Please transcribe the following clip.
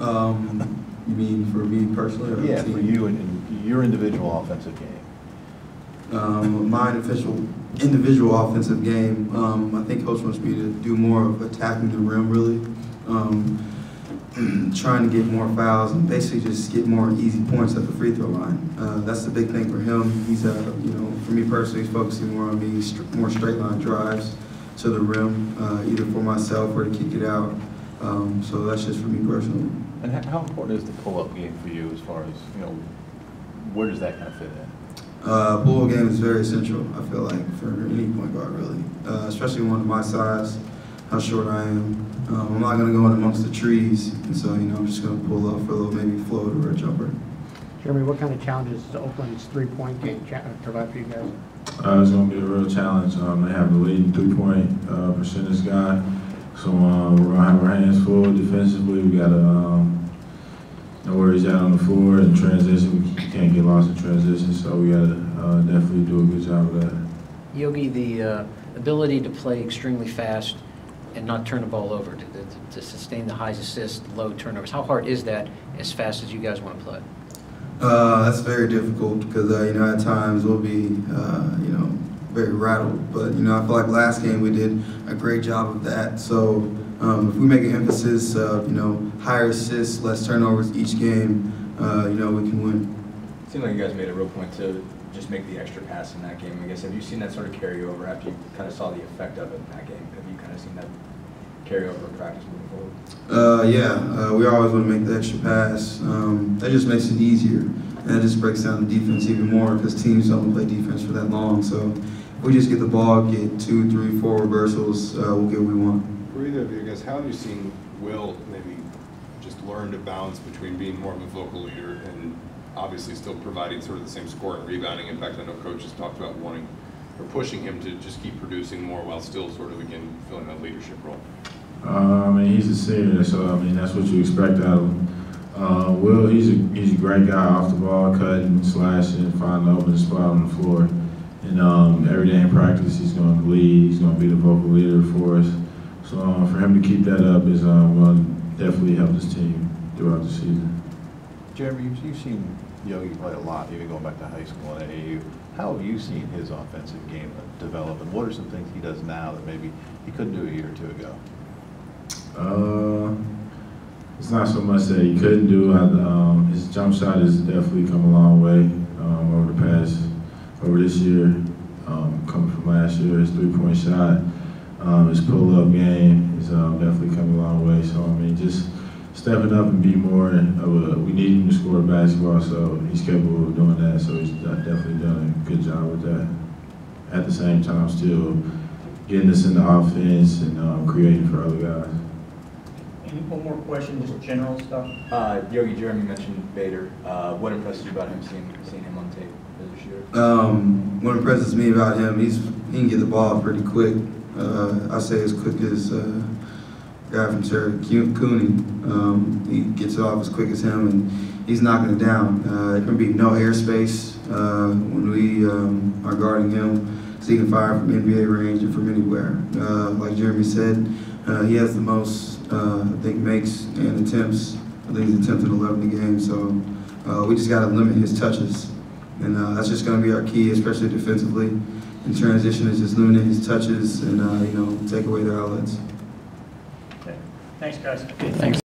You mean for me personally? Or yeah, for you and your individual offensive game. My individual offensive game, I think Coach wants me to do more of attacking the rim, really. Trying to get more fouls and basically just get more easy points at the free throw line. That's the big thing for him. He's, for me personally, he's focusing more on me, more straight line drives to the rim, either for myself or to kick it out. So that's just for me personally. And how important is the pull-up game for you as far as, where does that kind of fit in? Pull-up game is very essential, I feel like, for any point guard, really. Especially one of my size, how short I am. I'm not going to go in amongst the trees, and so, I'm just going to pull up for a little maybe float or a jumper. Jeremy, what kind of challenges does Oakland's three-point game provide for you guys? It's going to be a real challenge. They have the leading three-point percentage guy. So we're going to have our hands full defensively. We got to know where he's at on the floor and transition. We can't get lost in transition, so we got to definitely do a good job of that. Yogi, the ability to play extremely fast and not turn the ball over, to sustain the highs assists, low turnovers. How hard is that as fast as you guys want to play? That's very difficult because, at times we'll be, very rattled. But, I feel like last game we did a great job of that. So if we make an emphasis of, higher assists, less turnovers each game, we can win. It seemed like you guys made a real point to just make the extra pass in that game. I guess, have you seen that sort of carry over after you kind of saw the effect of it in that game? Have you kind of seen that carry over in practice moving forward? We always want to make the extra pass. That just makes it easier. And that just breaks down the defense even more because teams don't play defense for that long. So if we just get the ball, get 2, 3, 4 reversals, we'll get what we want. For either of you guys, how have you seen Will maybe just learn to balance between being more of a vocal leader and obviously still providing sort of the same score and rebounding? In fact, I know coaches talked about wanting or pushing him to just keep producing more while still sort of, again, filling that leadership role. He's a senior, so that's what you expect out of him. Will, he's a great guy off the ball, cutting, slashing, finding the open spot on the floor. And every day in practice, he's going to lead. He's going to be the vocal leader for us. So for him to keep that up is going to definitely help this team throughout the season. Jeremy, you've seen Yogi play a lot, even going back to high school and AAU. How have you seen his offensive game develop, and what are some things he does now that maybe he couldn't do a year or two ago? It's not so much that he couldn't do. His jump shot has definitely come a long way over this year, coming from last year. His three-point shot, his pull-up game is definitely come a long way. So just stepping up and be more of we need him to score basketball, so he's capable of doing that. So he's definitely done a good job with that. At the same time, still getting us in the offense and creating for other guys. One more question, just general stuff. Yogi, Jeremy mentioned Bader. What impresses you about him, seeing him on tape this year? What impresses me about him, he can get the ball pretty quick. I say as quick as guy from Terry Cooney. He gets it off as quick as him, and he's knocking it down. There can be no airspace when we are guarding him, so he can fire from NBA range and from anywhere. Like Jeremy said, he has the most, I think, makes and attempts. I think he's attempted 11 a game, so we just got to limit his touches. And that's just going to be our key, especially defensively. In transition, is just limiting his touches and, take away their outlets. Okay. Thanks, guys. Okay, thanks.